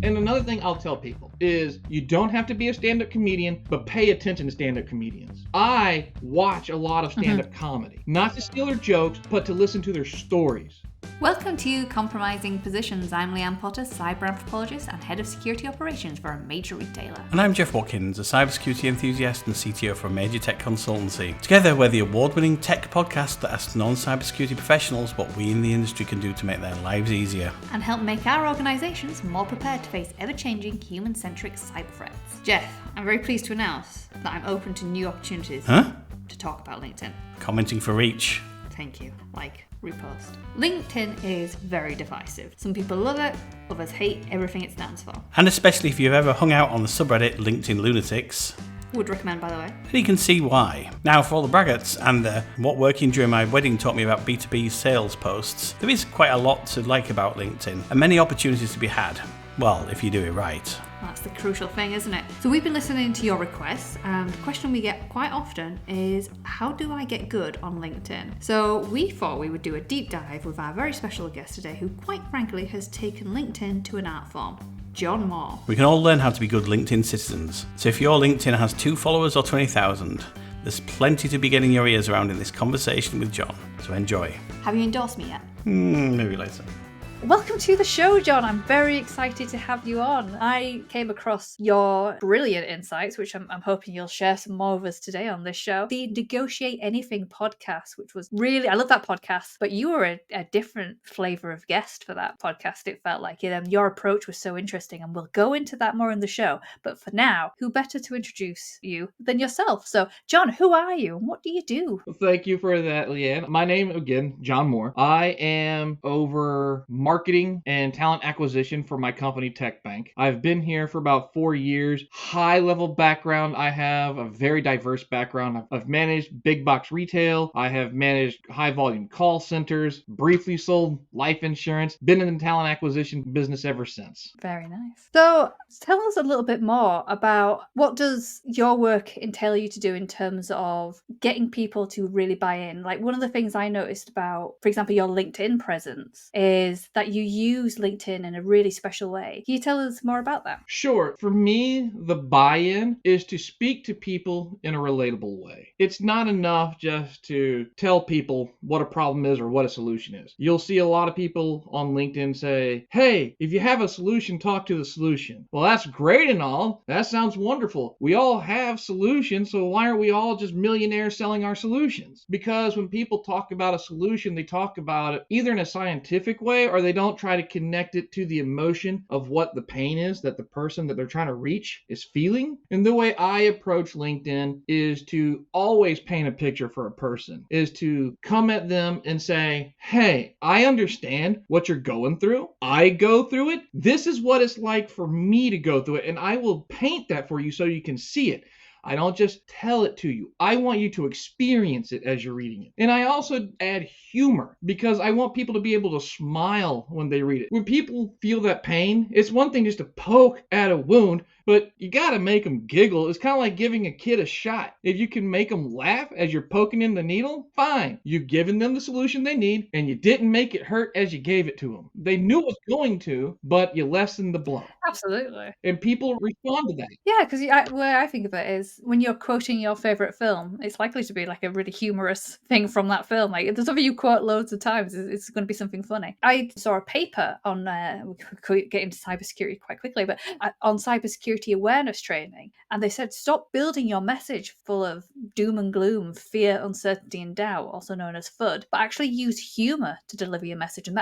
And another thing I'll tell people is you don't have to be a stand-up comedian, but pay attention to stand-up comedians. I watch a lot of stand-up comedy, not to steal their jokes, but to listen to their stories. Welcome to Compromising Positions. I'm Leanne Potter, cyber anthropologist and head of security operations for a major retailer. And I'm Jeff Watkins, a cybersecurity enthusiast and CTO for a major tech consultancy. Together, we're the award-winning tech podcast that asks non-cybersecurity professionals what we in the industry can do to make their lives easier. And help make our organizations more prepared to face ever-changing human-centric cyber threats. Jeff, I'm very pleased to announce that I'm open to new opportunities to talk about LinkedIn. Commenting for reach. Thank you. Repost. LinkedIn is very divisive. Some people love it, others hate everything it stands for. And especially if you've ever hung out on the subreddit LinkedIn Lunatics. Would recommend, by the way. And you can see why. Now, for all the braggarts and what working during my wedding taught me about B2B sales posts, there is quite a lot to like about LinkedIn and many opportunities to be had. Well, if you do it right. That's the crucial thing, isn't it? So we've been listening to your requests, and the question we get quite often is, how do I get good on LinkedIn? So we thought we would do a deep dive with our very special guest today, who quite frankly has taken LinkedIn to an art form. John Moore. We can all learn how to be good LinkedIn citizens. So if your LinkedIn has 2 followers or 20,000, there's plenty to be getting your ears around in this conversation with John. So enjoy. Have you endorsed me yet? Maybe later. Welcome to the show, John. I'm very excited to have you on. I came across your brilliant insights, which I'm hoping you'll share some more with us today on this show. The Negotiate Anything podcast, which was really, I love that podcast, but you were a different flavor of guest for that podcast, it felt like. Your approach was so interesting, and we'll go into that more in the show. But for now, who better to introduce you than yourself? So, John, who are you and what do you do? Well, thank you for that, Leanne. My name, again, John Moore. I am over marketing and talent acquisition for my company, TekBank. I've been here for about 4 years. High level background. I have a very diverse background. I've managed big box retail. I have managed high volume call centers, briefly sold life insurance, been in the talent acquisition business ever since. Very nice. So tell us a little bit more about what does your work entail you to do in terms of getting people to really buy in? Like, one of the things I noticed about, for example, your LinkedIn presence is that you use LinkedIn in a really special way. Can you tell us more about that? Sure. For me, the buy-in is to speak to people in a relatable way. It's not enough just to tell people what a problem is or what a solution is. You'll see a lot of people on LinkedIn say, hey, if you have a solution, talk to the solution. Well, that's great and all. That sounds wonderful. We all have solutions, so why aren't we all just millionaires selling our solutions? Because when people talk about a solution, they talk about it either in a scientific way or they don't try to connect it to the emotion of what the pain is that the person that they're trying to reach is feeling. And the way I approach LinkedIn is to always paint a picture for a person, is to come at them and say, hey, I understand what you're going through. I go through it. This is what it's like for me to go through it. And I will paint that for you so you can see it. I don't just tell it to you. I want you to experience it as you're reading it. And I also add humor because I want people to be able to smile when they read it. When people feel that pain, it's one thing just to poke at a wound, but you got to make them giggle. It's kind of like giving a kid a shot. If you can make them laugh as you're poking in the needle, fine. You've given them the solution they need, and you didn't make it hurt as you gave it to them. They knew it was going to, but you lessened the blow. Absolutely. And people respond to that. Yeah, because the way I think of it is when you're quoting your favorite film, it's likely to be like a really humorous thing from that film. Like, if there's something you quote loads of times, it's going to be something funny. I saw a paper on, we could get into cybersecurity quite quickly, but on cybersecurity awareness training, and they said stop building your message full of doom and gloom, fear, uncertainty, and doubt, also known as FUD, but actually use humor to deliver your message. And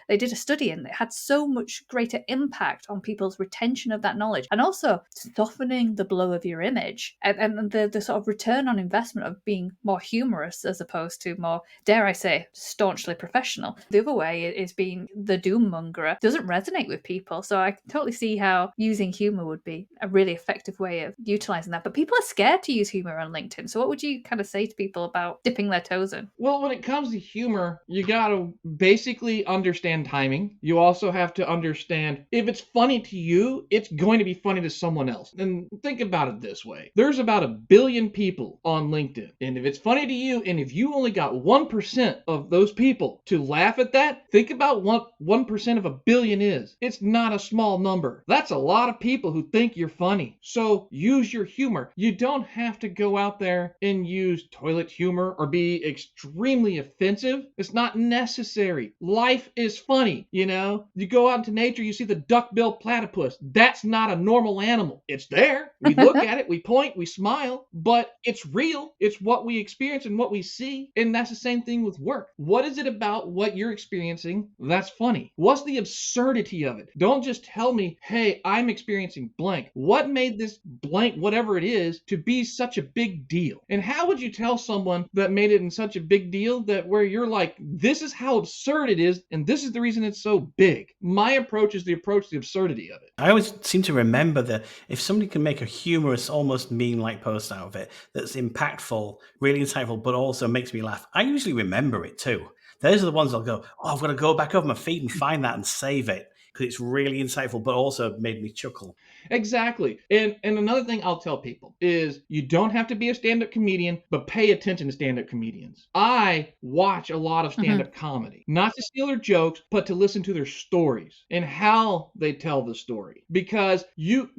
they did a study, and it had so much greater impact on people's retention of that knowledge, and also softening the blow of your image, and the sort of return on investment of being more humorous as opposed to more, dare I say, staunchly professional. The other way is being the doom monger doesn't resonate with people. So I can totally see how using humor would would be a really effective way of utilizing that. But people are scared to use humor on LinkedIn. So what would you kind of say to people about dipping their toes in? Well, when it comes to humor, you gotta basically understand timing. You also have to understand if it's funny to you, it's going to be funny to someone else. And think about it this way. There's about 1 billion people on LinkedIn. And if it's funny to you, and if you only got 1% of those people to laugh at that, think about what 1% of 1 billion is. It's not a small number. That's a lot of people who think you're funny. So use your humor. You don't have to go out there and use toilet humor or be extremely offensive. It's not necessary. Life is funny, you know? You go out into nature, you see the duck-billed platypus. That's not a normal animal. It's there. We look at it, we point, we smile, but it's real. It's what we experience and what we see. And that's the same thing with work. What is it about what you're experiencing that's funny? What's the absurdity of it? Don't just tell me, hey, I'm experiencing blank. What made this blank, whatever it is, to be such a big deal? And how would you tell someone that made it in such a big deal that where you're like, this is how absurd it is, and this is the reason it's so big? My approach is the approach to the absurdity of it. I always seem to remember that if somebody can make a humorous, almost meme-like post out of it that's impactful, really insightful, but also makes me laugh, I usually remember it too. Those are the ones I'll go, oh, I've got to go back over my feet and find that and save it because it's really insightful, but also made me chuckle. Exactly. And another thing I'll tell people is you don't have to be a stand-up comedian, but pay attention to stand-up comedians. I watch a lot of stand-up comedy, not to steal their jokes, but to listen to their stories and how they tell the story. Because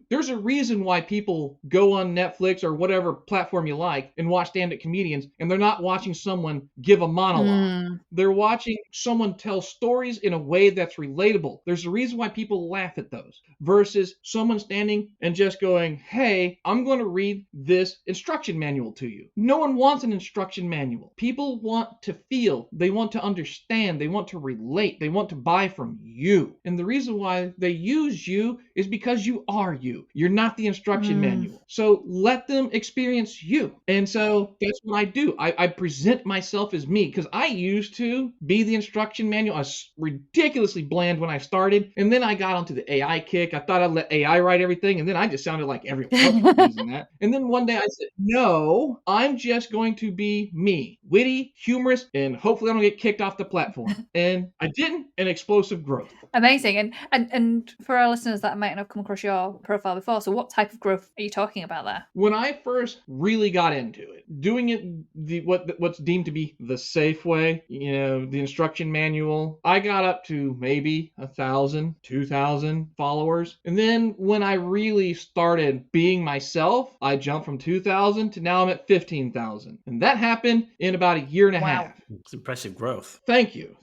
there's a reason why people go on Netflix or whatever platform you like and watch stand-up comedians, and they're not watching someone give a monologue. They're watching someone tell stories in a way that's relatable. There's a reason why people laugh at those versus someone standing and just going, hey, I'm going to read this instruction manual to you. No one wants an instruction manual. People want to feel, they want to understand, they want to relate, they want to buy from you. And the reason why they use you is because you are you. You're not the instruction manual. So let them experience you. And so that's what I do. I present myself as me because I used to be the instruction manual. I was ridiculously bland when I started. And then I got onto the AI kick. I thought I'd let AI write everything, and then I just sounded like everyone else was using that. And then one day I said, no, I'm just going to be me, witty, humorous, and hopefully I don't get kicked off the platform. And I didn't, and explosive growth. Amazing. And for our listeners that might not have come across your profile before, so what type of growth are you talking about there? When I first really got into it, doing it what's deemed to be the safe way, the instruction manual, I got up to maybe 1,000, 2,000 followers. And then when I really started being myself, I jumped from 2,000 to now I'm at 15,000. And that happened in about a year and a half. It's impressive growth. Thank you.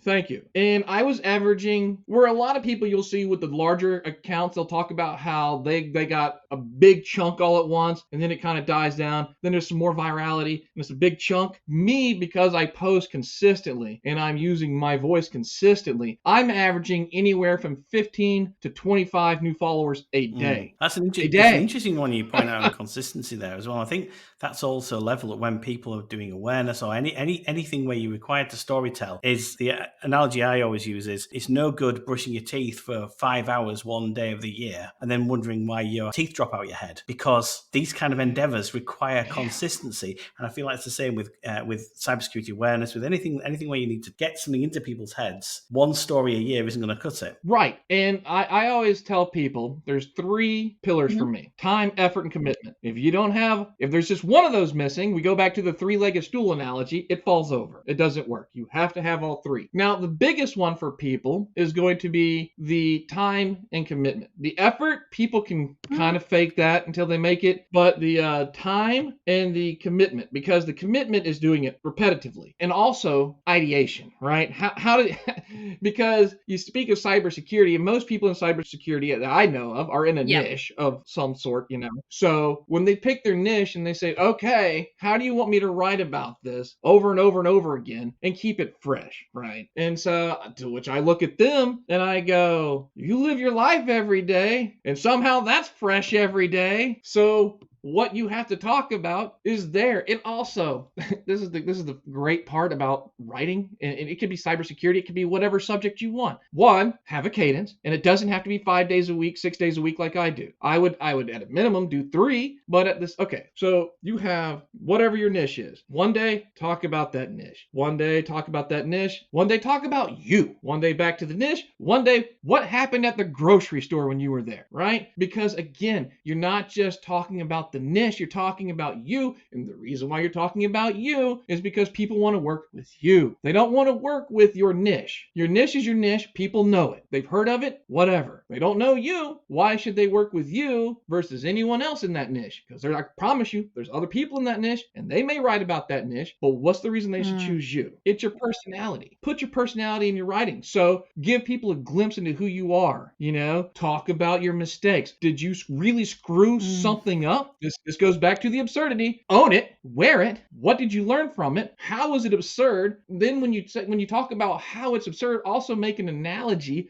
And I was averaging, where a lot of people you'll see with the larger accounts, they'll talk about how they got a big chunk all at once, and then it kind of dies down. Then there's some more virality, and it's a big chunk. Me, because I post consistently, and I'm using my voice consistently, I'm averaging anywhere from 15 to 25 new followers a day. That's an interesting one you point out on consistency there as well. I think that's also a level that when people are doing awareness or anything where you're required to storytell, is the analogy I always use is it's no good brushing your teeth for 5 hours one day of the year and then wondering why your teeth drop out your head, because these kind of endeavors require consistency. And I feel like it's the same with cybersecurity awareness, with anything where you need to get something into people's heads. One story a year isn't going to cut it. Right. And I always tell people there's 3 pillars for me: time, effort, and commitment. If there's just one of those missing, we go back to the 3-legged stool analogy, it falls over. It doesn't work. You have to have all 3. Now, the biggest one for people is going to be the time and commitment. The effort, people can kind of fake that until they make it, but the time and the commitment, because the commitment is doing it repetitively, and also ideation, right? Because you speak of cybersecurity, and most people in cybersecurity that I know of are in a niche of some sort, So when they pick their niche and they say, okay, how do you want me to write about this over and over and over again and keep it fresh, right? And so to which I look at them and I go, you live your life every day, and somehow that's fresh every day. So what you have to talk about is there. And also, this is the great part about writing, and it could be cybersecurity, it could be whatever subject you want. One, have a cadence, and it doesn't have to be 5 days a week, 6 days a week like I do. I would at a minimum do 3, but at this, okay, so you have whatever your niche is. One day, talk about that niche. One day, talk about that niche. One day, talk about you. One day, back to the niche. One day, what happened at the grocery store when you were there, right? Because again, you're not just talking about the niche, you're talking about you. And the reason why you're talking about you is because people want to work with you. They don't want to work with your niche. Your niche is your niche. People know it. They've heard of it, whatever. They don't know you. Why should they work with you versus anyone else in that niche? Because I promise you, there's other people in that niche and they may write about that niche, but what's the reason they should choose you? It's your personality. Put your personality in your writing. So give people a glimpse into who you are, talk about your mistakes. Did you really screw something up? This goes back to the absurdity. Own it, wear it. What did you learn from it? How was it absurd? Then when you talk about how it's absurd, also make an analogy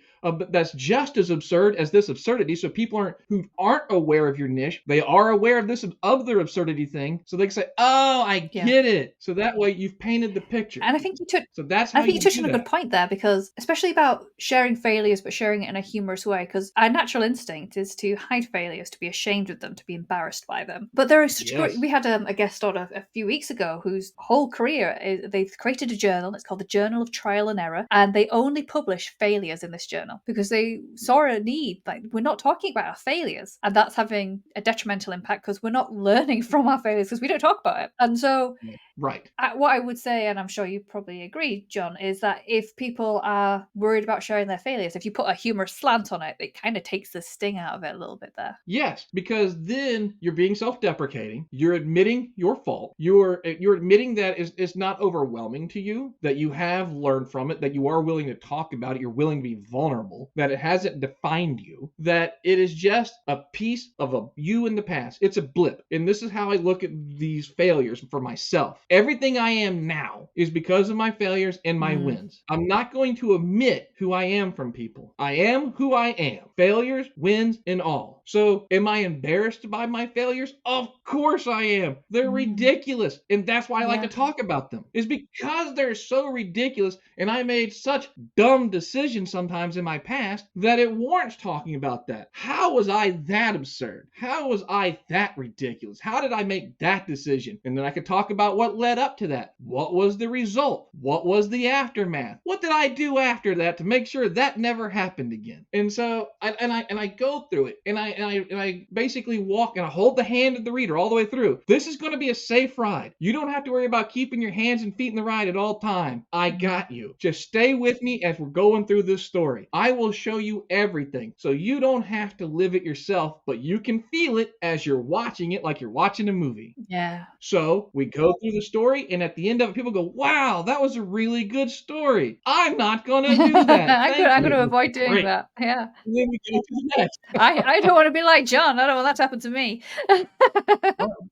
that's just as absurd as this absurdity. So people who aren't aware of your niche, they are aware of this other absurdity thing. So they can say, "Oh, I get it." So that way you've painted the picture. And I think you took. So that's how I think you touched on a good point there, because especially about sharing failures, but sharing it in a humorous way. Because our natural instinct is to hide failures, to be ashamed of them, to be embarrassed by them. But there is such we had a guest on a few weeks ago whose whole career is they've created a journal. It's called the Journal of Trial and Error, and they only publish failures in this journal because they saw a need. Like, we're not talking about our failures, and that's having a detrimental impact because we're not learning from our failures because we don't talk about it. And so, right. What I would say, and I'm sure you probably agree, John, is that if people are worried about sharing their failures, if you put a humorous slant on it, it kind of takes the sting out of it a little bit there. Yes, because then you're being self-deprecating. You're admitting your fault. You're admitting that it's not overwhelming to you, that you have learned from it, that you are willing to talk about it, you're willing to be vulnerable, that it hasn't defined you, that it is just a piece of you in the past. It's a blip. And this is how I look at these failures for myself. Everything I am now is because of my failures and my wins. I'm not going to omit who I am from people. I am who I am. Failures, wins, and all. So am I embarrassed by my failures? Of course I am. They're ridiculous. And that's why I like to talk about them. Is because they're so ridiculous, and I made such dumb decisions sometimes in my past that it warrants talking about that. How was I that absurd? How was I that ridiculous? How did I make that decision? And then I could talk about what led up to that. What was the result? What was the aftermath? What did I do after that to make sure that never happened again? And so I go through it, and I basically walk and I hold the hand of the reader all the way through. This is going to be a safe ride. You don't have to worry about keeping your hands and feet in the ride at all time. I got you. Just stay with me as we're going through this story. I will show you everything, so you don't have to live it yourself, but you can feel it as you're watching it, like you're watching a movie. Yeah. So we go through the story, and at the end of it, people go, "Wow, that was a really good story. I'm not going to do that. I'm going to avoid doing that. Yeah. And then we go to the next. I don't want to be like John. I don't want that to happen to me.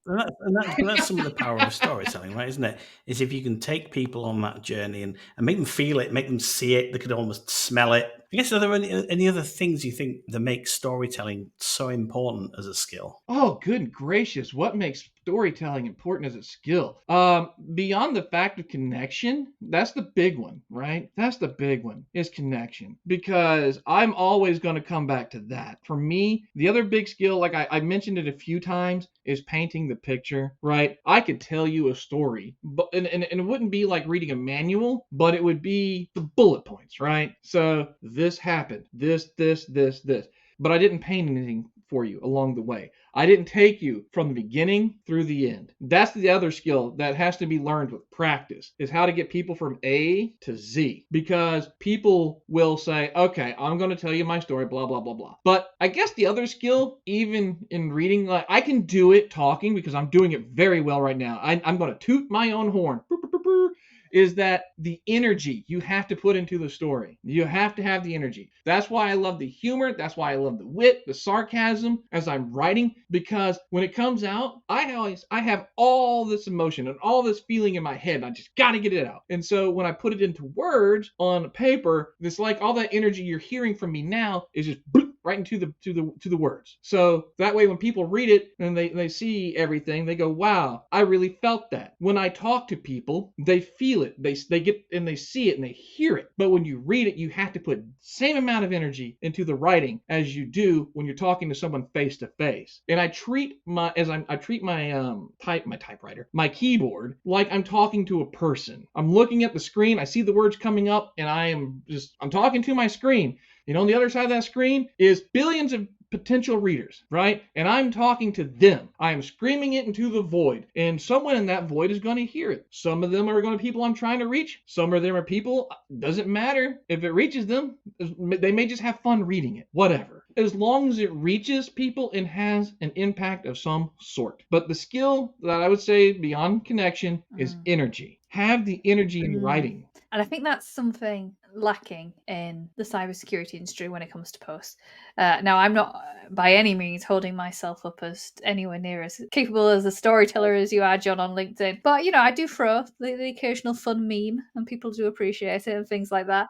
That's some of the power of storytelling, right? Isn't it? Is if you can take people on that journey and make them feel it, make them see it, they could almost smell it. I guess, are there any other things you think that make storytelling so important as a skill? Oh, good gracious. What makes storytelling important as a skill? Beyond the fact of connection, that's the big one, right? That's the big one, is connection. Because I'm always going to come back to that. For me, the other big skill, like I mentioned it a few times, is painting the picture, right? I could tell you a story, but and it wouldn't be like reading a manual, but it would be the bullet points, right? So this happened, this. But I didn't paint anything for you along the way. I didn't take you from the beginning through the end. That's the other skill that has to be learned with practice, is how to get people from A to Z. Because people will say, okay, I'm going to tell you my story, blah, blah, blah, blah. But I guess the other skill, even in reading, like I can do it talking because I'm doing it very well right now. I'm going to toot my own horn. Is that the energy you have to put into the story. You have to have the energy. That's why I love the humor. That's why I love the wit, the sarcasm as I'm writing, because when it comes out, I have all this emotion and all this feeling in my head, and I just got to get it out. And so when I put it into words on paper, it's like all that energy you're hearing from me now is just right into the words. So that way when people read it and they see everything, they go, wow, I really felt that. When I talk to people, they feel it. They get and they see it and they hear it. But when you read it, you have to put the same amount of energy into the writing as you do when you're talking to someone face to face. And I treat my typewriter, my keyboard, like I'm talking to a person. I'm looking at the screen, I see the words coming up, and I'm talking to my screen. And on the other side of that screen is billions of potential readers, right? And I'm talking to them. I am screaming it into the void, and someone in that void is going to hear it. Some of them are going to be people I'm trying to reach. Some of them are people, doesn't matter if it reaches them. They may just have fun reading it, whatever. As long as it reaches people and has an impact of some sort. But the skill that I would say beyond connection is energy. Have the energy in writing. And I think that's something lacking in the cybersecurity industry when it comes to posts. Now, I'm not by any means holding myself up as anywhere near as capable as a storyteller as you are, John, on LinkedIn. But, I do throw the occasional fun meme, and people do appreciate it and things like that.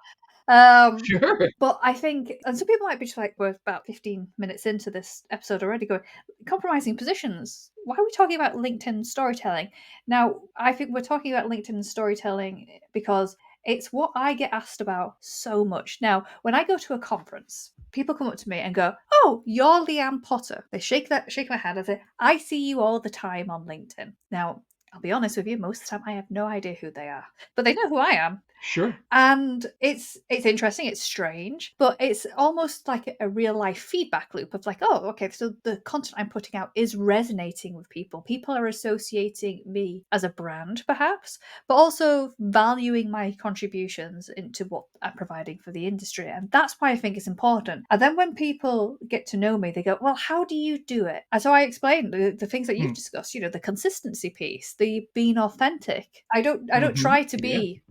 Sure. But I think, and some people might be just like, we're about 15 minutes into this episode already, going, compromising positions. Why are we talking about LinkedIn storytelling? Now, I think we're talking about LinkedIn storytelling because it's what I get asked about so much. Now, when I go to a conference, people come up to me and go, "Oh, you're Leanne Potter." They shake my hand and say, "I see you all the time on LinkedIn." Now, I'll be honest with you, most of the time I have no idea who they are, but they know who I am. Sure. And it's interesting, it's strange, but it's almost like a real life feedback loop of like, oh, okay, so the content I'm putting out is resonating with people. People are associating me as a brand, perhaps, but also valuing my contributions into what I'm providing for the industry. And that's why I think it's important. And then when people get to know me, they go, well, how do you do it? And so I explain the things that you've discussed, the consistency piece, the being authentic. I don't try to be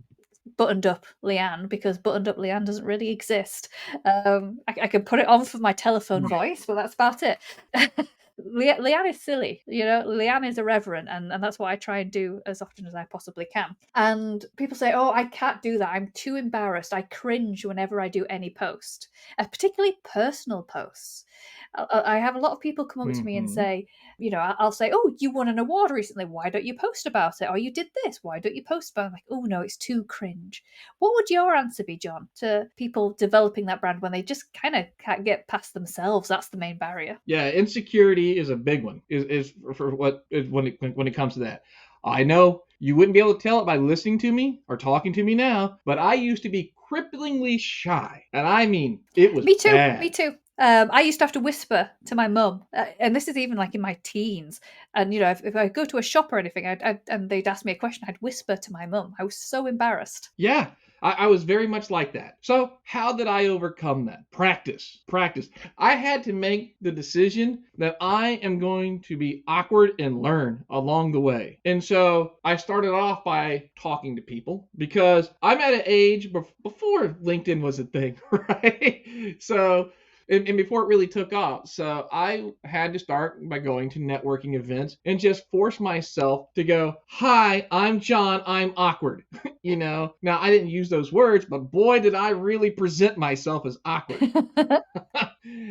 buttoned up Leanne, because buttoned up Leanne doesn't really exist. I can put it on for my telephone voice, but that's about it. Leanne is silly, Leanne is irreverent, and that's what I try and do as often as I possibly can. And people say, oh, I can't do that, I'm too embarrassed, I cringe whenever I do any post, particularly personal posts. I have a lot of people come up to me and say, I'll say, oh, you won an award recently, why don't you post about it? Or you did this, why don't you post about it? I'm like, oh no, it's too cringe. What would your answer be, John, to people developing that brand when they just kind of can't get past themselves? That's the main barrier. Yeah, insecurity is a big one. Is for what when it comes to that. I know you wouldn't be able to tell it by listening to me or talking to me now, but I used to be cripplingly shy, and I mean, it was me too. bad. Me too. I used to have to whisper to my mum, and this is even like in my teens. And if I go to a shop or anything, and they'd ask me a question, I'd whisper to my mum. I was so embarrassed. Yeah, I was very much like that. So how did I overcome that? Practice. I had to make the decision that I am going to be awkward and learn along the way. And so I started off by talking to people, because I'm at an age before LinkedIn was a thing, right? So and before it really took off. So I had to start by going to networking events and just force myself to go, hi, I'm John, I'm awkward. Now I didn't use those words, but boy, did I really present myself as awkward.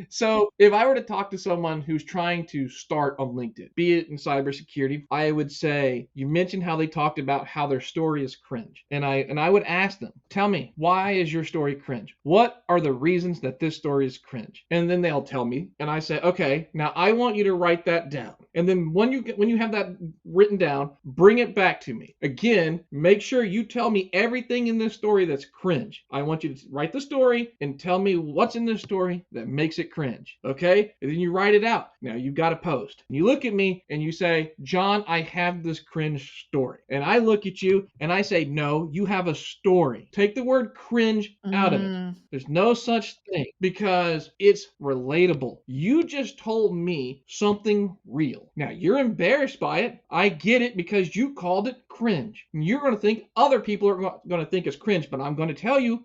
So if I were to talk to someone who's trying to start on LinkedIn, be it in cybersecurity, I would say, you mentioned how they talked about how their story is cringe. And I would ask them, tell me, why is your story cringe? What are the reasons that this story is cringe? And then they'll tell me, and I say, okay, now I want you to write that down. And then when you have that written down, bring it back to me. Again, make sure you tell me everything in this story that's cringe. I want you to write the story and tell me what's in this story that makes it cringe. Okay? And then you write it out. Now you've got to post. You look at me and you say, John, I have this cringe story. And I look at you and I say, no, you have a story. Take the word cringe out of it. There's no such thing, because it's relatable. You just told me something real. Now you're embarrassed by it. I get it, because you called it cringe. And you're going to think other people are going to think it's cringe, but I'm going to tell you,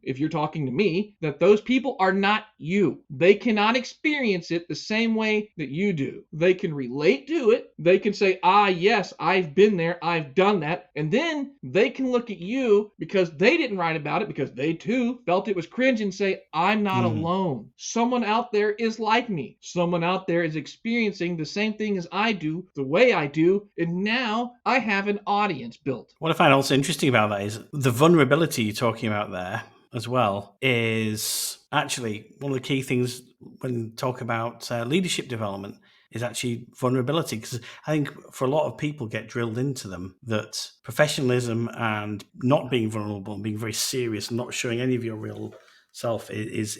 if you're talking to me, that those people are not you. you. They cannot experience it the same way that you do. They can relate to it. They can say, yes, I've been there. I've done that. And then they can look at you because they didn't write about it, because they too felt it was cringe, and say, I'm not alone. Someone out there is like me. Someone out there is experiencing the same thing as I do, the way I do, and now I have an audience built. What I find also interesting about that is the vulnerability you're talking about there as well is actually one of the key things when talk about leadership development is actually vulnerability, because I think for a lot of people get drilled into them that professionalism and not being vulnerable and being very serious and not showing any of your real self is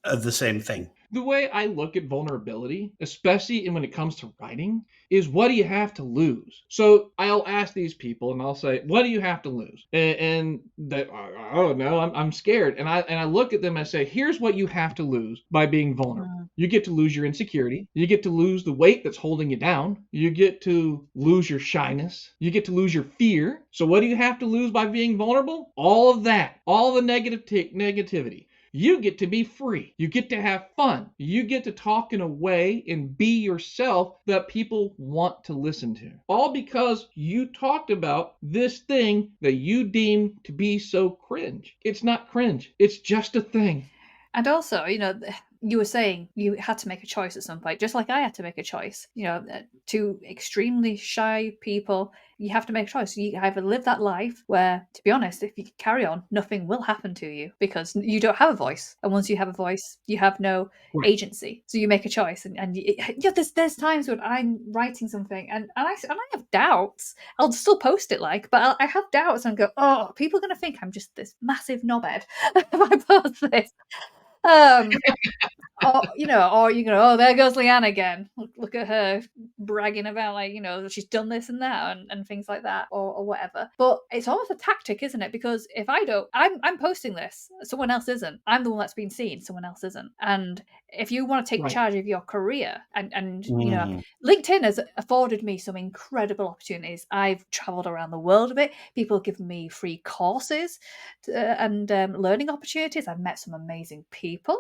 the same thing. The way I look at vulnerability, especially when it comes to writing, is what do you have to lose? So I'll ask these people and I'll say, what do you have to lose? And they, oh no, I'm scared. And I look at them and I say, here's what you have to lose by being vulnerable. You get to lose your insecurity. You get to lose the weight that's holding you down. You get to lose your shyness. You get to lose your fear. So what do you have to lose by being vulnerable? All of that, all the negativity. You get to be free. You get to have fun. You get to talk in a way and be yourself that people want to listen to. All because you talked about this thing that you deem to be so cringe. It's not cringe. It's just a thing. And also, you were saying you had to make a choice at some point, just like I had to make a choice. To extremely shy people, you have to make a choice. You either live that life where, to be honest, if you carry on, nothing will happen to you because you don't have a voice. And once you have a voice, you have no agency. So you make a choice. And there's times when I'm writing something and I have doubts. I'll still post it but I have doubts and go, oh, people are going to think I'm just this massive knobhead if I post this. Oh, there goes Leanne again. Look at her bragging about she's done this and that and things like that or whatever. But it's almost a tactic, isn't it? Because if I don't, I'm posting this, someone else isn't. I'm the one that's been seen, someone else isn't. And if you want to take charge of your career and LinkedIn has afforded me some incredible opportunities. I've traveled around the world a bit. People have given me free courses and learning opportunities. I've met some amazing people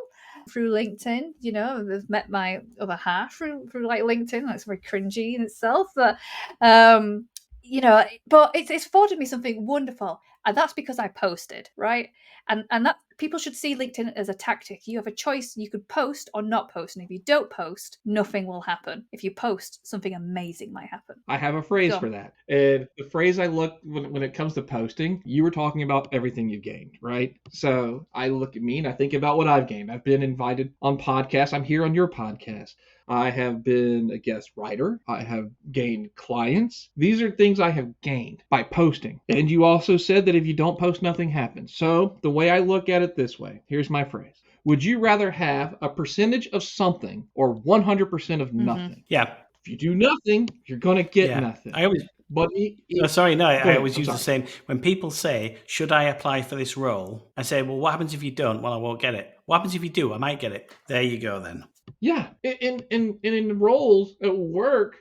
through LinkedIn. I've met my other half through LinkedIn. That's very cringy in itself, but but it's afforded me something wonderful, and that's because I posted, right? And that people should see LinkedIn as a tactic. You have a choice. You could post or not post, and if you don't post, nothing will happen. If you post, something amazing might happen. I have a phrase for that, and the phrase I look when it comes to posting, you were talking about everything you gained, right? So I look at me and I think about what I've gained. I've been invited on podcasts. I'm here on your podcast. I have been a guest writer. I have gained clients. These are things I have gained by posting. And you also said that if you don't post, nothing happens. So the way I look at it this way, here's my phrase. Would you rather have a percentage of something or 100% of nothing? Yeah. If you do nothing, you're going to get nothing. I always... But I always use the same. When people say, should I apply for this role? I say, well, what happens if you don't? Well, I won't get it. What happens if you do? I might get it. There you go then. Yeah, in the roles at work,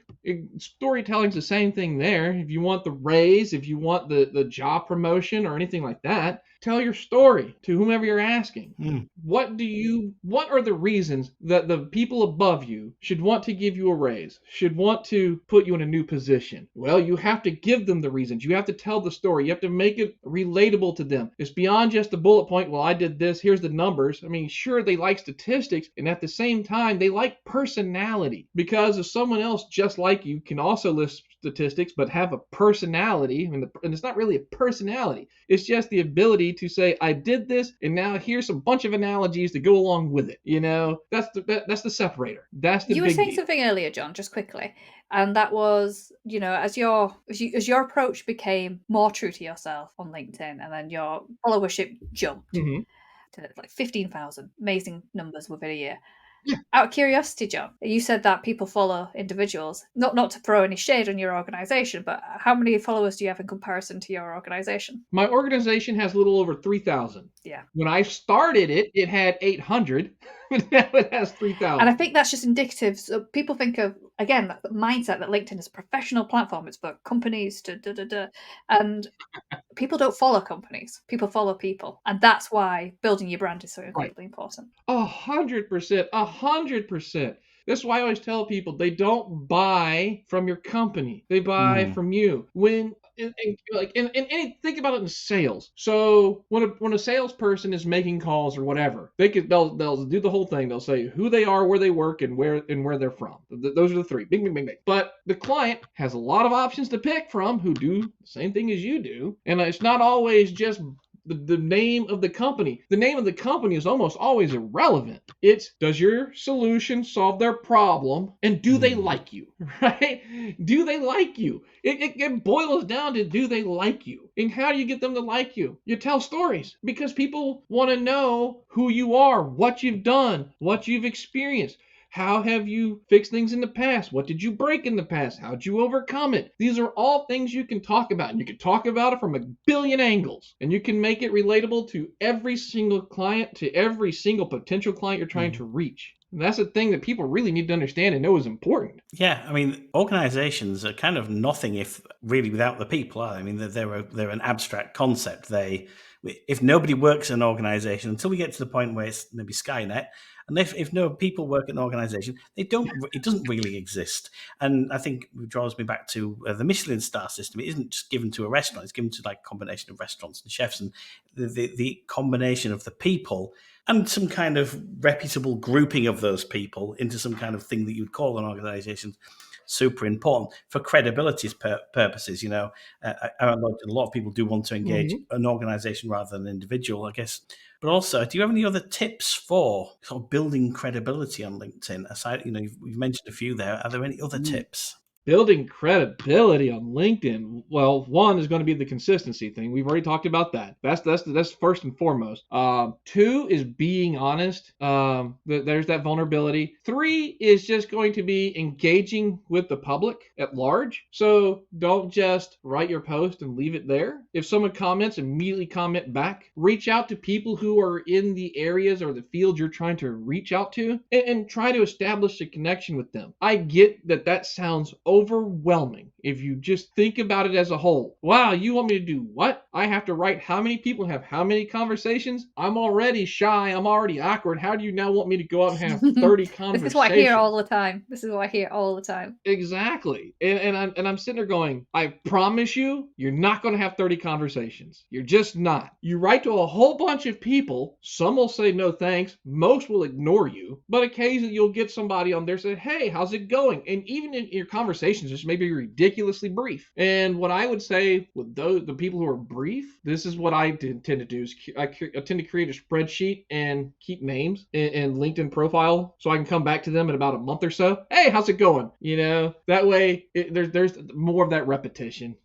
storytelling's the same thing there. If you want the raise, if you want the job promotion or anything like that, tell your story to whomever you're asking. What are the reasons that the people above you should want to give you a raise, should want to put you in a new position? Well, you have to give them the reasons. You have to tell the story. You have to make it relatable to them. It's beyond just a bullet point. Well, I did this. Here's the numbers. I mean, sure, they like statistics, and at the same time, they like personality, because if someone else just like you can also list statistics but have a personality, and it's not really a personality, it's just the ability to say, I did this, and now here's a bunch of analogies to go along with it. That's the separator. That's the you big were saying deal. Something earlier, John, just quickly, and that was, as your approach became more true to yourself on LinkedIn, and then your followership jumped to like 15,000, amazing numbers within a year. Yeah. Out of curiosity, John, you said that people follow individuals. Not to throw any shade on your organization, but how many followers do you have in comparison to your organization? My organization has a little over 3,000. Yeah. When I started it, it had 800. but now it has And I 3,000. think that's just indicative. So people think of, again, that mindset that LinkedIn is a professional platform. It's for companies to and people don't follow companies. People follow people. And that's why building your brand is so Right. incredibly important. 100%. 100%. That's why I always tell people they don't buy from your company. They buy Mm. from you. Think about it in sales. So when a salesperson is making calls or whatever, they'll do the whole thing. They'll say who they are, where they work, and where they're from. Those are the three. Bing, bing, bing, bing. But the client has a lot of options to pick from who do the same thing as you do, and it's not always just the name of the company. The name of the company is almost always irrelevant. It's does your solution solve their problem and do they like you? Right? Do they like you? It boils down to do they like you? And how do you get them to like you? You tell stories because people want to know who you are, what you've done, what you've experienced. How have you fixed things in the past? What did you break in the past? How'd you overcome it? These are all things you can talk about, and you can talk about it from a billion angles, and you can make it relatable to every single client, to every single potential client you're trying to reach. And that's the thing that people really need to understand and know is important. Yeah, I mean, organizations are kind of nothing if really without the people, are they? I mean, they're an abstract concept. If nobody works in an organization until we get to the point where it's maybe Skynet, and if no people work in an organization, it doesn't really exist. And I think it draws me back to the Michelin star system. It isn't just given to a restaurant; it's given to like a combination of restaurants and chefs, and the combination of the people and some kind of reputable grouping of those people into some kind of thing that you'd call an organization super important for credibility's purposes. A lot of people do want to engage an organization rather than an individual, I guess. But also, do you have any other tips for sort of building credibility on LinkedIn? Aside, you've mentioned a few there. Are there any other tips? Building credibility on LinkedIn. Well, one is going to be the consistency thing. We've already talked about that. That's first and foremost. Two is being honest. There's that vulnerability. Three is just going to be engaging with the public at large. So don't just write your post and leave it there. If someone comments, immediately comment back. Reach out to people who are in the areas or the fields you're trying to reach out to, and try to establish a connection with them. I get that sounds overwhelming if you just think about it as a whole. Wow, you want me to do what? I have to write how many people, have how many conversations? I'm already shy. I'm already awkward. How do you now want me to go out and have 30 conversations? This is what I hear all the time. This is what I hear all the time. Exactly. And I'm sitting there going, I promise you, you're not going to have 30 conversations. You're just not. You write to a whole bunch of people. Some will say no thanks. Most will ignore you. But occasionally you'll get somebody on there say, hey, how's it going? And even in your conversations, just maybe ridiculously brief. And what I would say with the people who are brief, this is what I tend to do is I tend to create a spreadsheet and keep names and LinkedIn profile so I can come back to them in about a month or so. Hey, how's it going? That way there's more of that repetition.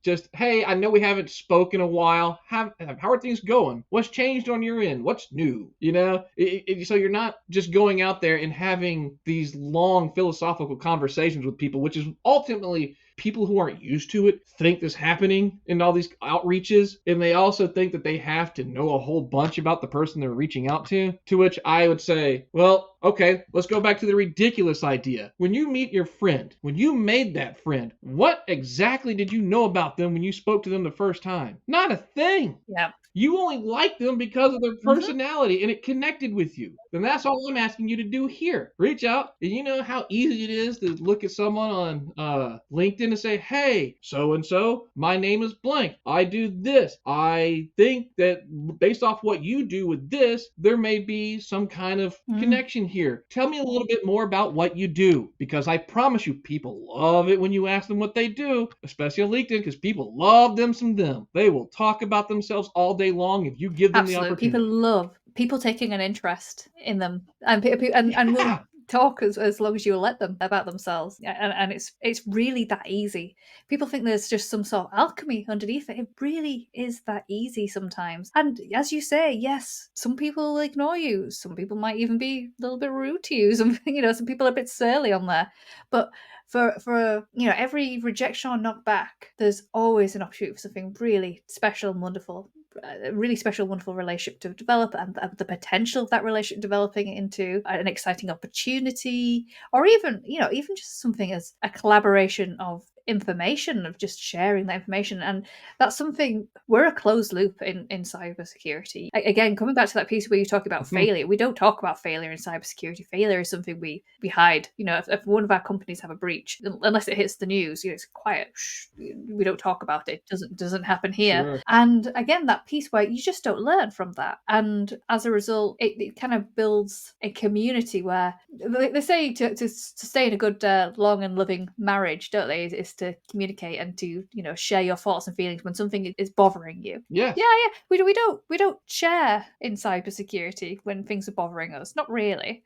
Just hey, I know we haven't spoken a while. How are things going? What's changed on your end? What's new? So you're not just going out there and having these long philosophical conversations with people, which is ultimately people who aren't used to it think this happening in all these outreaches, and they also think that they have to know a whole bunch about the person they're reaching out to which I would say, well, okay, let's go back to the ridiculous idea. When you meet your friend, when you made that friend, what exactly did you know about them when you spoke to them the first time? Not a thing. Yeah. You only like them because of their personality and it connected with you. And that's all I'm asking you to do here. Reach out. And you know how easy it is to look at someone on LinkedIn and say, hey, so-and-so, my name is blank. I do this. I think that based off what you do with this, there may be some kind of connection here. Tell me a little bit more about what you do, because I promise you, people love it when you ask them what they do, especially on LinkedIn, because people love them some them. They will talk about themselves all day long if you give them the opportunity. People love people taking an interest in them, and will talk as long as you let them about themselves. And it's really that easy. People think there's just some sort of alchemy underneath it. It really is that easy sometimes. And as you say, yes, some people will ignore you. Some people might even be a little bit rude to you. Some people are a bit surly on there. But for every rejection or knockback, there's always an opportunity for something really special and wonderful a really special, wonderful relationship to develop, and the potential of that relationship developing into an exciting opportunity, or even, even just something as a collaboration of information, of just sharing that information. And that's something, we're a closed loop in cybersecurity. Again, coming back to that piece where you talk about failure, we don't talk about failure in cybersecurity. Failure is something we hide. If one of our companies have a breach, unless it hits the news, it's quiet. We don't talk about it. It doesn't happen here. Sure. And again, that piece where you just don't learn from that, and as a result, it kind of builds a community where they say to stay in a good, long and loving marriage, don't they? Is to communicate and to share your thoughts and feelings when something is bothering you. Yes. Yeah. We don't share in cybersecurity when things are bothering us. Not really.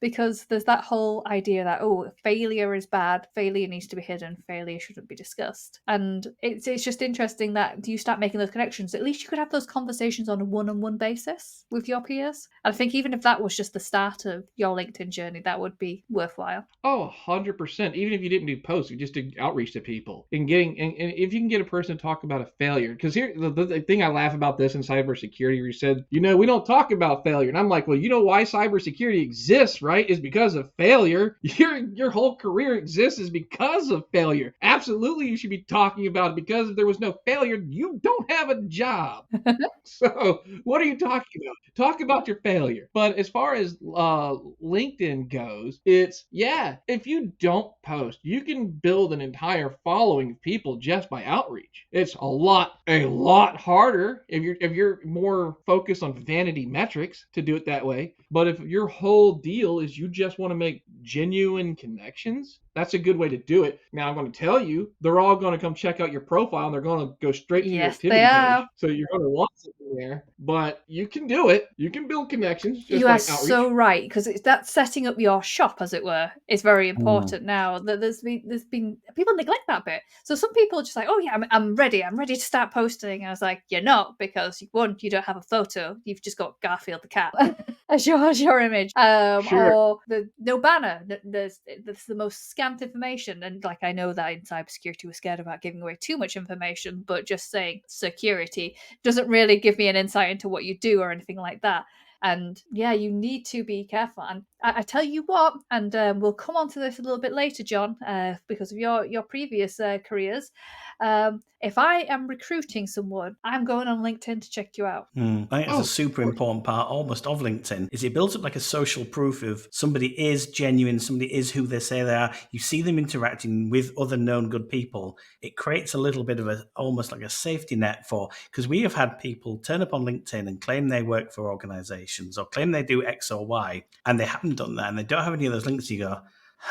Because there's that whole idea that, failure is bad, failure needs to be hidden, failure shouldn't be discussed. And it's just interesting that you start making those connections. At least you could have those conversations on a one-on-one basis with your peers. And I think even if that was just the start of your LinkedIn journey, that would be worthwhile. Oh, 100%. Even if you didn't do posts, you just did outreach to people. And if you can get a person to talk about a failure, because here, the thing I laugh about this in cybersecurity, where you said, we don't talk about failure. And I'm like, well, you know why cybersecurity exists, right? Is because of failure. Your whole career exists is because of failure. Absolutely, you should be talking about it, because if there was no failure, you don't have a job. So what are you talking about? Talk about your failure. But as far as LinkedIn goes, it's, if you don't post, you can build an entire following of people just by outreach. It's a lot harder if you're more focused on vanity metrics to do it that way. But if your whole deal is you just want to make genuine connections, that's a good way to do it. Now, I'm going to tell you, they're all going to come check out your profile, and they're going to go straight to your activity page. So you're going to want something there, but you can do it. You can build connections. You are so right, because that setting up your shop, as it were, is very important now. There's been people neglect that bit. So some people are just like, I'm ready to start posting. And I was like, you're not, because one, you don't have a photo. You've just got Garfield the cat as your image. Sure. Or no banner. There's the most scant information. And I know that in cybersecurity we're scared about giving away too much information, but just saying security doesn't really give me an insight into what you do or anything like that. And you need to be careful. And I tell you what, and we'll come on to this a little bit later, John, because of your previous careers. If I am recruiting someone, I'm going on LinkedIn to check you out. I think it's a super important part almost of LinkedIn, is it builds up like a social proof of somebody is genuine, somebody is who they say they are. You see them interacting with other known good people. It creates a little bit of almost like a safety net because we have had people turn up on LinkedIn and claim they work for organizations or claim they do X or Y, and they haven't done that, and they don't have any of those links. You go,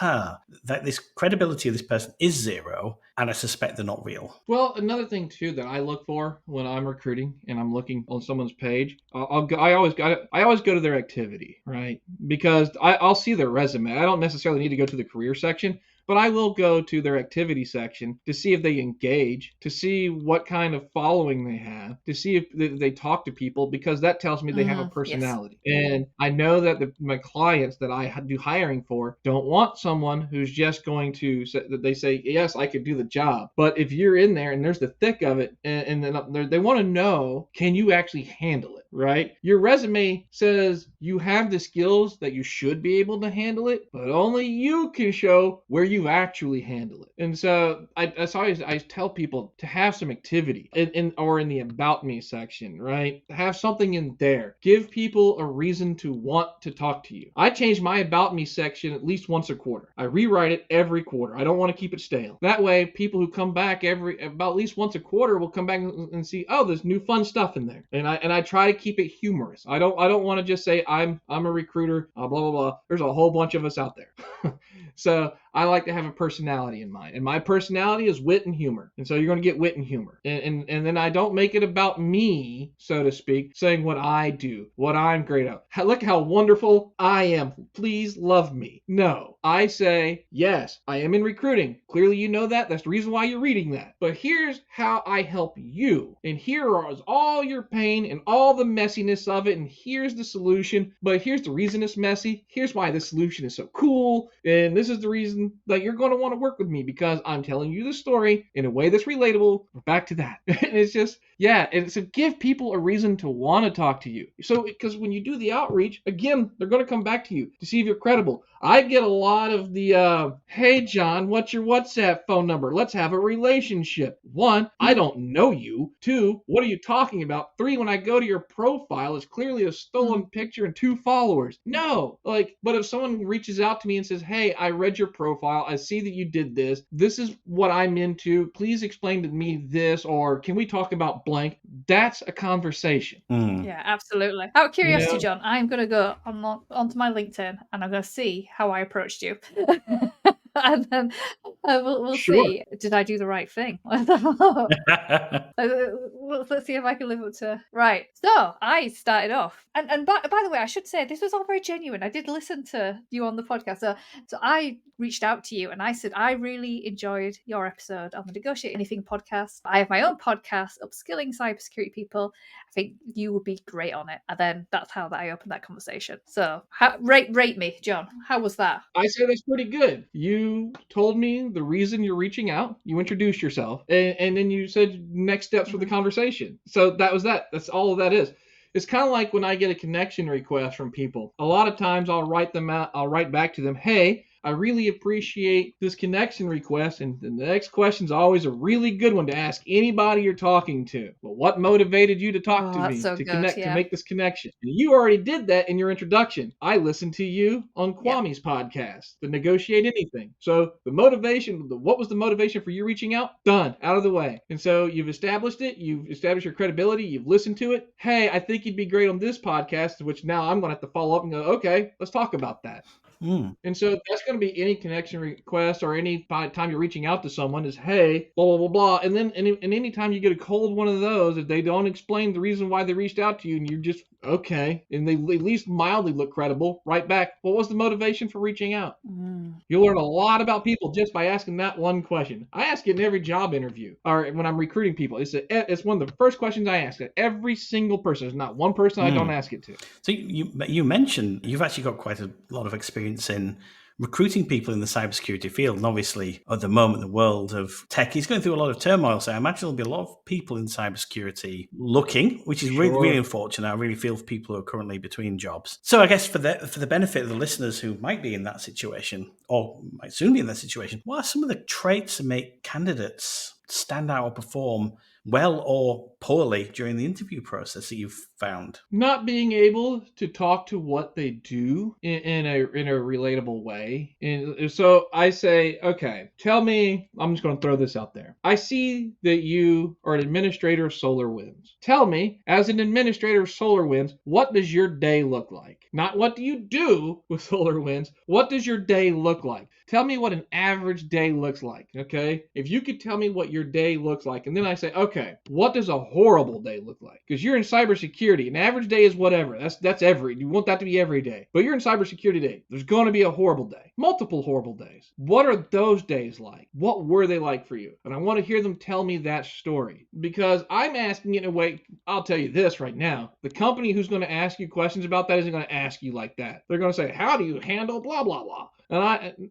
that this credibility of this person is zero, and I suspect they're not real. Well, another thing too that I look for when I'm recruiting and I'm looking on someone's page, I always go to their activity, right? Because I'll see their resume. I don't necessarily need to go to the career section, but I will go to their activity section to see if they engage, to see what kind of following they have, to see if they talk to people, because that tells me they have a personality. Yes. And I know that my clients that I do hiring for don't want someone who's just going to say that they say, yes, I could do the job. But if you're in there and there's the thick of it, and then they want to know, can you actually handle it, right? Your resume says you have the skills that you should be able to handle it, but only you can show where you actually handle it. And so I tell people to have some activity in the about me section, right? Have something in there. Give people a reason to want to talk to you. I change my about me section at least once a quarter. I rewrite it every quarter. I don't want to keep it stale. That way, people who come back about at least once a quarter will come back and see, there's new fun stuff in there. And I try to keep it humorous. I don't want to just say I'm a recruiter, blah blah blah. There's a whole bunch of us out there. So I like to have a personality in mind, and my personality is wit and humor. And so you're going to get wit and humor. And then I don't make it about me, so to speak, saying what I do, what I'm great at. Look how wonderful I am. Please love me. No, I say, yes, I am in recruiting. Clearly you know that. That's the reason why you're reading that. But here's how I help you. And here is all your pain and all the messiness of it. And here's the solution. But here's the reason it's messy. Here's why the solution is so cool. And this is the reason that you're going to want to work with me, because I'm telling you the story in a way that's relatable. We're back to that. And it's just, Yeah, and so give people a reason to want to talk to you. So, because when you do the outreach, again, they're going to come back to you to see if you're credible. I get a lot of the, hey, John, what's your WhatsApp phone number? Let's have a relationship. 1, I don't know you. 2, what are you talking about? 3, when I go to your profile, it's clearly a stolen picture and 2 followers. No, like, but if someone reaches out to me and says, hey, I read your profile, I see that you did this. This is what I'm into. Please explain to me this, or can we talk about blank? That's a conversation. Yeah, absolutely. Out of curiosity, You know? John, I'm going to go onto my LinkedIn and I'm going to see how I approached you. And then we'll Sure. see, did I do the right thing? Let's see if I can live up to. Right. So I started off, and by the way, I should say this was all very genuine. I did listen to you on the podcast, so I reached out to you and I said I really enjoyed your episode on the Negotiate Anything podcast. I have my own podcast, upskilling cybersecurity people. I think you would be great on it. And then that's how I opened that conversation. So rate me, John. How was that? I say that's pretty good. You told me the reason you're reaching out. You introduced yourself, and then you said next steps for the conversation. So that was that. That's all that is. It's kind of like when I get a connection request from people. A lot of times I'll write them out. I'll write back to them, hey, I really appreciate this connection request. And the next question is always a really good one to ask anybody you're talking to. Well, what motivated you to talk to me, so to good, connect, yeah. to make this connection? And you already did that in your introduction. I listened to you on Kwame's podcast, the Negotiate Anything. So the motivation, what was the motivation for you reaching out? Done, out of the way. And so you've established it. You've established your credibility. You've listened to it. Hey, I think you'd be great on this podcast, which now I'm going to have to follow up and go, okay, let's talk about that. And so that's going to be any connection request or any time you're reaching out to someone is, hey, blah, blah, blah, blah. And then any time you get a cold one of those, if they don't explain the reason why they reached out to you and you're just, okay, and they at least mildly look credible, right back, what was the motivation for reaching out? You'll learn a lot about people just by asking that one question. I ask it in every job interview or when I'm recruiting people. It's one of the first questions I ask at every single person. There's not one person I don't ask it to. So you mentioned you've actually got quite a lot of experience in recruiting people in the cybersecurity field. And obviously, at the moment, the world of tech is going through a lot of turmoil. So I imagine there'll be a lot of people in cybersecurity looking, which is really, really unfortunate. I really feel for people who are currently between jobs. So I guess for the benefit of the listeners who might be in that situation or might soon be in that situation, what are some of the traits that make candidates stand out or perform well or poorly during the interview process that you've found? Not being able to talk to what they do in a relatable way. And so I say, okay, tell me, I'm just going to throw this out there. I see that you are an administrator of SolarWinds. Tell me, as an administrator of SolarWinds, what does your day look like? Not what do you do with SolarWinds, what does your day look like? Tell me what an average day looks like, okay? If you could tell me what your day looks like, and then I say, okay, what does a horrible day look like? Because you're in cybersecurity. An average day is whatever. That's every. You want that to be every day. But you're in cybersecurity day. There's going to be a horrible day. Multiple horrible days. What are those days like? What were they like for you? And I want to hear them tell me that story. Because I'm asking it in a way, I'll tell you this right now. The company who's going to ask you questions about that isn't going to ask you like that. They're going to say, how do you handle blah, blah, blah? And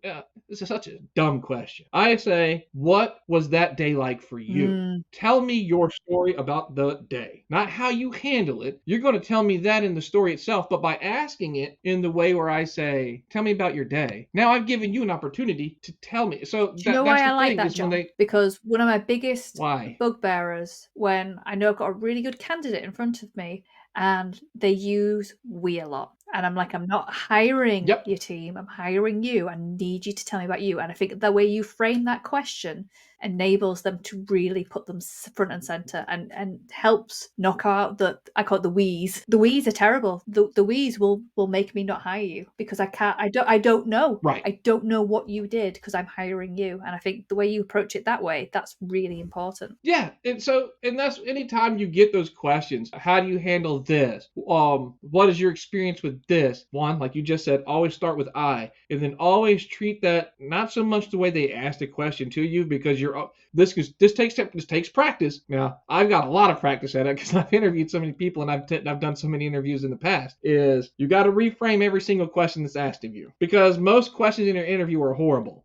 this is such a dumb question. I say, what was that day like for you? Tell me your story about the day, not how you handle it. You're going to tell me that in the story itself, but by asking it in the way where I say, tell me about your day. Now I've given you an opportunity to tell me. So Do you know why I like that, John? Because one of my biggest bugbearers when I know I've got a really good candidate in front of me and they use we a lot. And I'm like, I'm not hiring your team. I'm hiring you. I need you to tell me about you. And I think the way you frame that question enables them to really put them front and center and helps knock out I call it the we's. The we's are terrible. The we's will make me not hire you because I don't know. Right. I don't know what you did because I'm hiring you. And I think the way you approach it that way, that's really important. Yeah. And that's anytime you get those questions, how do you handle this? What is your experience with this? One, like you just said, always start with I, and then always treat that not so much the way they asked a question to you because this takes practice. Now, I've got a lot of practice at it because I've interviewed so many people and I've done so many interviews in the past. Is you got to reframe every single question that's asked of you because most questions in your interview are horrible.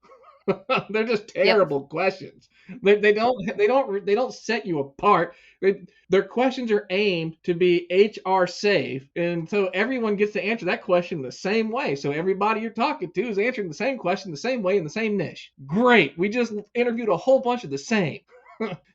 They're just terrible questions. They don't set you apart. Their questions are aimed to be HR safe, and so everyone gets to answer that question the same way. So everybody you're talking to is answering the same question the same way in the same niche. Great. We just interviewed a whole bunch of the same.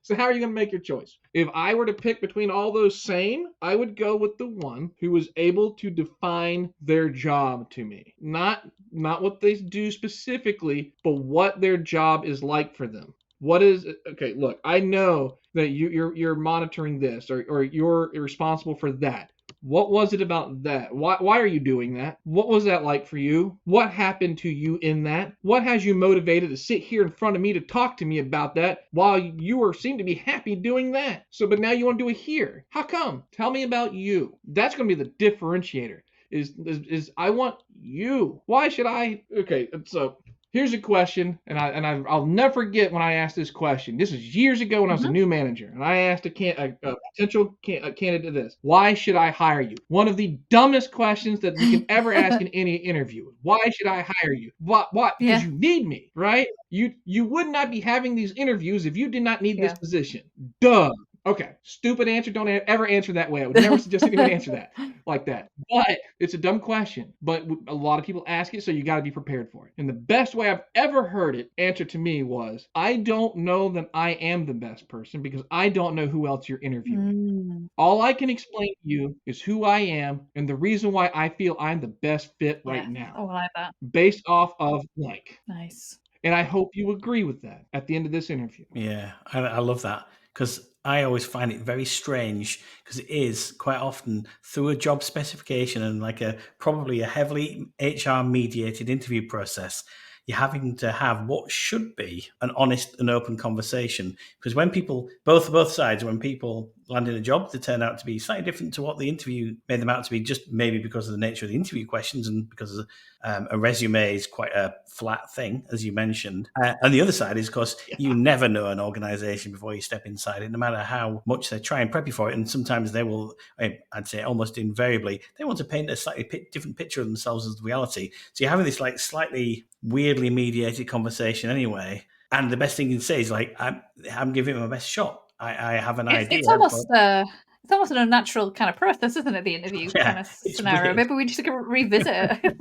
So how are you going to make your choice? If I were to pick between all those same, I would go with the one who was able to define their job to me. Not what they do specifically, but what their job is like for them. What is okay? Look, I know that you're monitoring this, or you're responsible for that. What was it about that? Why are you doing that? What was that like for you? What happened to you in that? What has you motivated to sit here in front of me to talk to me about that while you seem to be happy doing that? So, but now you want to do it here. How come? Tell me about you. That's going to be the differentiator. Is I want you. Why should I? Okay, so here's a question, and I'll never forget when I asked this question. This is years ago when I was a new manager, and I asked a potential candidate this: Why should I hire you? One of the dumbest questions that you can ever ask in any interview. Why should I hire you? What? Because Yeah. you need me, right? You would not be having these interviews if you did not need this Yeah. position. Duh. Okay, stupid answer. Don't ever answer that way. I would never suggest anyone answer that like that. But it's a dumb question. But a lot of people ask it, so you got to be prepared for it. And the best way I've ever heard it answer to me was, I don't know that I am the best person because I don't know who else you're interviewing. All I can explain to you is who I am and the reason why I feel I'm the best fit right Yeah. now, Oh, I like that. based off of blank. Nice. And I hope you agree with that at the end of this interview. Yeah, I love that because I always find it very strange because it is quite often through a job specification and like probably a heavily HR mediated interview process. You're having to have what should be an honest and open conversation because when people, both sides, when people land in a job, they turn out to be slightly different to what the interview made them out to be, just maybe because of the nature of the interview questions and because a resume is quite a flat thing, as you mentioned. And the other side is, of course, you never know an organization before you step inside it, no matter how much they try and prep you for it. And sometimes they will, I'd say almost invariably, they want to paint a slightly different picture of themselves as reality. So you're having this like slightly weirdly mediated conversation anyway. And the best thing you can say is like, I'm giving it my best shot. I have an idea. It's almost an unnatural kind of process, isn't it? The interview kind of scenario. Weird. Maybe we just can revisit it.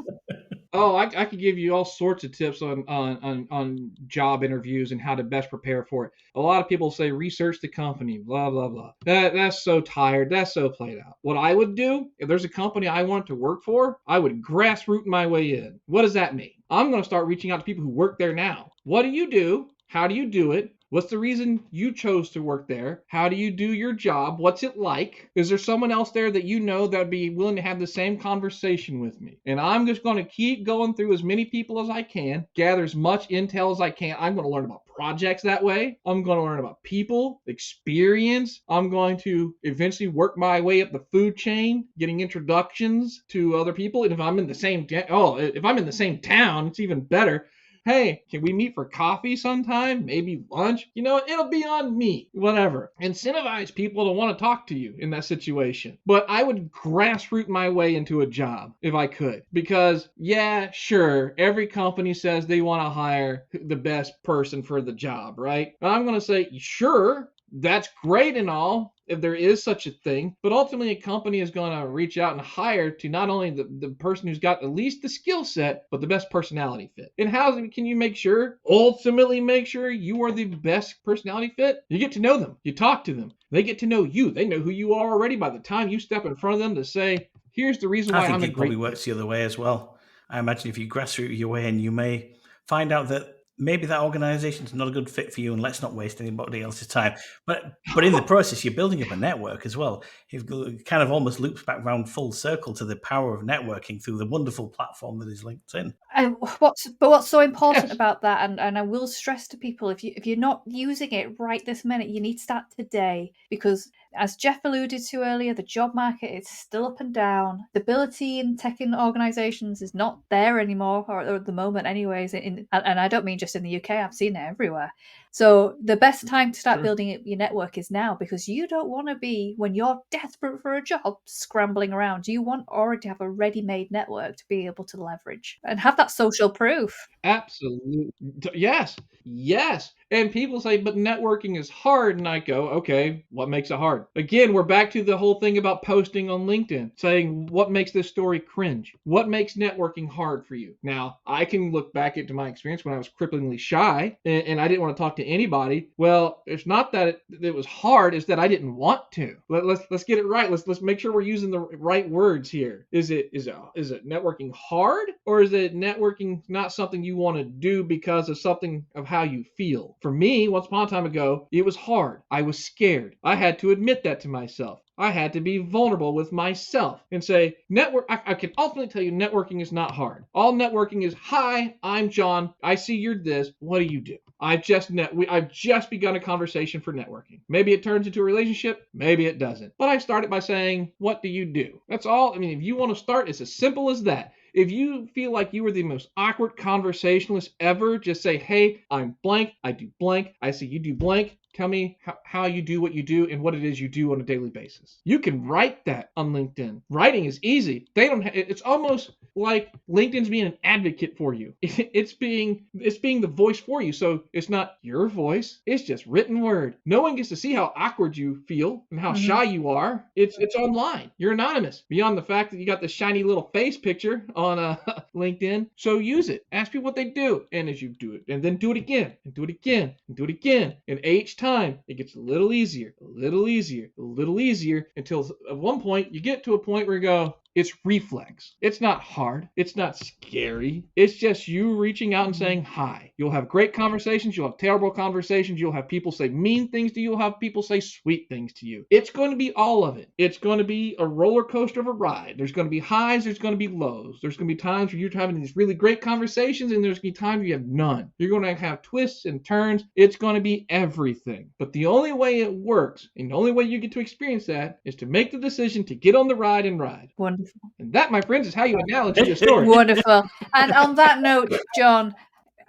Oh, I could give you all sorts of tips on job interviews and how to best prepare for it. A lot of people say research the company, blah blah blah. That's so tired. That's so played out. What I would do if there's a company I want to work for, I would grassroot my way in. What does that mean? I'm going to start reaching out to people who work there now. What do you do? How do you do it? What's the reason you chose to work there? How do you do your job? What's it like? Is there someone else there that you know that would be willing to have the same conversation with me? And I'm just going to keep going through as many people as I can, gather as much intel as I can. I'm going to learn about projects that way. I'm going to learn about people, experience. I'm going to eventually work my way up the food chain, getting introductions to other people. And if I'm in the same if I'm in the same town, it's even better. Hey, can we meet for coffee sometime? Maybe lunch? You know, it'll be on me. Whatever. Incentivize people to want to talk to you in that situation. But I would grassroot my way into a job if I could. Because, yeah, sure, every company says they want to hire the best person for the job, right? And I'm going to say, sure, that's great and all, if there is such a thing, but ultimately a company is going to reach out and hire to not only the person who's got at least the skill set, but the best personality fit. And how can you ultimately make sure you are the best personality fit? You get to know them. You talk to them. They get to know you. They know who you are already by the time you step in front of them to say, here's the reason why I'm a great I think it probably works the other way as well. I imagine if you grassroot your way in, you may find out that maybe that organization is not a good fit for you and let's not waste anybody else's time. But in the process, you're building up a network as well. It kind of almost loops back round full circle to the power of networking through the wonderful platform that is LinkedIn. What's so important about that, and I will stress to people, if you're not using it right this minute, you need to start today, because as Jeff alluded to earlier, the job market is still up and down. The ability in tech organizations is not there anymore, or at the moment anyways, and I don't mean just in the UK, I've seen it everywhere. So the best time to start Sure. building up your network is now, because you don't want to be, when you're desperate for a job, scrambling around. You want already to have a ready-made network to be able to leverage and have that social proof. Absolutely. Yes. Yes. And people say, but networking is hard. And I go, okay, what makes it hard? Again, we're back to the whole thing about posting on LinkedIn, saying, what makes this story cringe? What makes networking hard for you? Now, I can look back into my experience when I was cripplingly shy and I didn't want to talk to anybody. Well, it's not that it was hard, it's that I didn't want to. Let's get it right. Let's make sure we're using the right words here. Is it networking hard, or is it networking not something you want to do because of something of how you feel? For me, once upon a time ago, it was hard. I was scared. I had to admit that to myself. I had to be vulnerable with myself and say, I can ultimately tell you networking is not hard. All networking is, hi, I'm John. I see you're this. What do you do? I've just begun a conversation for networking. Maybe it turns into a relationship, maybe it doesn't. But I started by saying, what do you do? That's all. I mean, if you want to start, it's as simple as that. If you feel like you were the most awkward conversationalist ever, just say, hey, I'm blank, I do blank, I see you do blank. Tell me how you do what you do and what it is you do on a daily basis. You can write that on LinkedIn. Writing is easy. It's almost like LinkedIn's being an advocate for you. It's being the voice for you. So it's not your voice. It's just written word. No one gets to see how awkward you feel and how shy you are. It's online. You're anonymous. Beyond the fact that you got this shiny little face picture on LinkedIn. So use it. Ask people what they do. And as you do it, and then do it again, and do it again, and do it again. And each time it gets a little easier, a little easier, a little easier, until at one point you get to a point where you go, it's reflex. It's not hard. It's not scary. It's just you reaching out and saying hi. You'll have great conversations. You'll have terrible conversations. You'll have people say mean things to you. You'll have people say sweet things to you. It's going to be all of it. It's going to be a roller coaster of a ride. There's going to be highs. There's going to be lows. There's going to be times where you're having these really great conversations, and there's going to be times where you have none. You're going to have twists and turns. It's going to be everything. But the only way it works, and the only way you get to experience that, is to make the decision to get on the ride and ride. Wonderful. And that, my friends, is how you analogy a story. Wonderful. And on that note, John,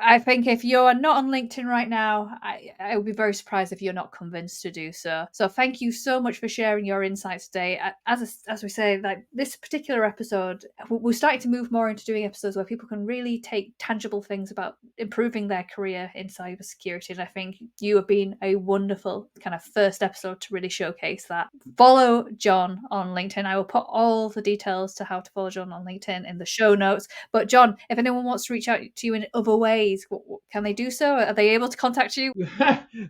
I think if you're not on LinkedIn right now, I would be very surprised if you're not convinced to do so. So thank you so much for sharing your insights today. As we say, like this particular episode, we're starting to move more into doing episodes where people can really take tangible things about improving their career in cybersecurity. And I think you have been a wonderful kind of first episode to really showcase that. Follow John on LinkedIn. I will put all the details to how to follow John on LinkedIn in the show notes. But John, if anyone wants to reach out to you in other ways, can they do so? Are they able to contact you?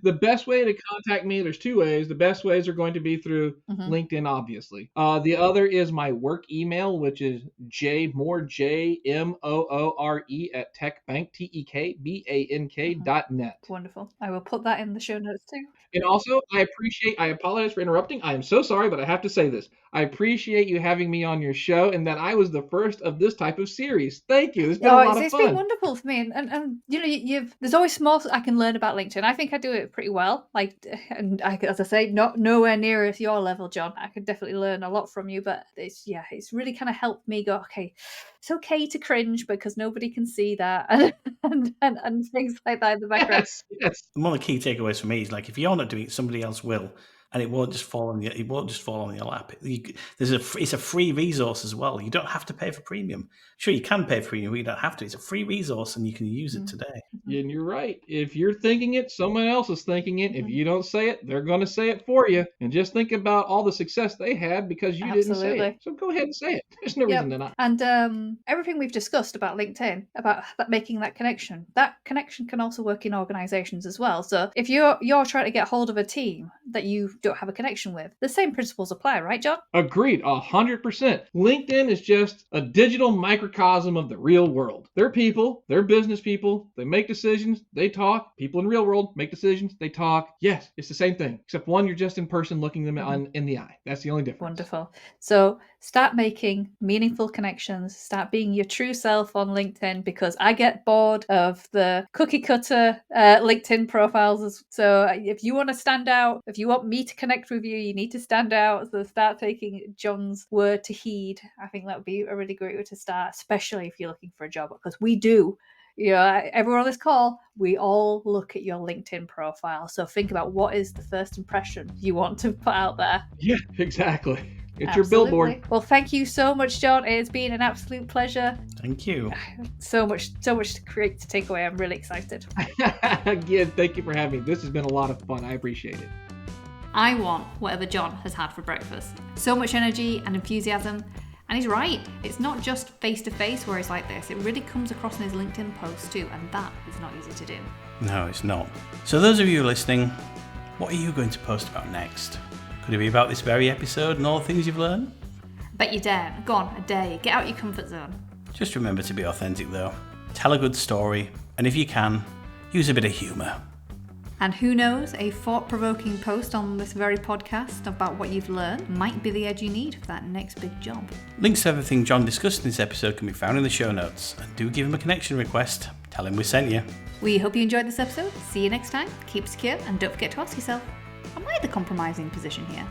The best way to contact me, there's two ways. The best ways are going to be through LinkedIn, obviously. The other is my work email, which is jmoore, JMOORE at TekBank, TekBank.net. Wonderful. I will put that in the show notes too. And also, I apologize for interrupting. I am so sorry, but I have to say this. I appreciate you having me on your show, and that I was the first of this type of series. Thank you. It's been a lot of fun. It's been wonderful for me. And you know, there's always small I can learn about LinkedIn. I think I do it pretty well. Like, and as I say, not nowhere near at your level, John. I could definitely learn a lot from you, but it's really kind of helped me go, okay, it's okay to cringe because nobody can see that, and things like that in the background. Yes. One of the key takeaways for me is, like, if you're not doing it, somebody else will, and it won't just fall on you. It won't just fall on your lap. It's a free resource as well. You don't have to pay for premium. Sure, you can pay for premium, but you don't have to. It's a free resource, and you can use it today. And you're right. If you're thinking it, someone else is thinking it. If you don't say it, they're going to say it for you. And just think about all the success they had because you didn't say it. So go ahead and say it. There's no reason to not. And everything we've discussed about LinkedIn, about making that connection can also work in organizations as well. So if you're trying to get hold of a team that you don't have a connection with, the same principles apply, right, John? Agreed, 100%. LinkedIn is just a digital microcosm of the real world. They're people, they're business people, they make decisions, they talk. People in the real world make decisions, they talk. Yes, it's the same thing, except one, you're just in person looking them in the eye. That's the only difference. Wonderful. So start making meaningful connections, start being your true self on LinkedIn, because I get bored of the cookie cutter LinkedIn profiles. So if you want to stand out, if you want me to connect with you, you need to stand out. So start taking John's word to heed. I think that would be a really great way to start, especially if you're looking for a job, because we do. everyone on this call, we all look at your LinkedIn profile. So think about what is the first impression you want to put out there. Yeah, exactly. It's Absolutely. your billboard. Well, thank you so much, John. It's been an absolute pleasure. Thank you. So much to take away. I'm really excited. Again, thank you for having me. This has been a lot of fun. I appreciate it. I want whatever John has had for breakfast. So much energy and enthusiasm. And he's right. It's not just face-to-face where he's like this. It really comes across in his LinkedIn posts too, and that is not easy to do. No, it's not. So those of you listening, what are you going to post about next? Could it be about this very episode and all the things you've learned? Bet you dare. Go on, a day. Get out your comfort zone. Just remember to be authentic though. Tell a good story, and if you can, use a bit of humour. And who knows, a thought-provoking post on this very podcast about what you've learned might be the edge you need for that next big job. Links to everything John discussed in this episode can be found in the show notes, and do give him a connection request. Tell him we sent you. We hope you enjoyed this episode. See you next time. Keep secure, and don't forget to ask yourself, am I the compromising position here?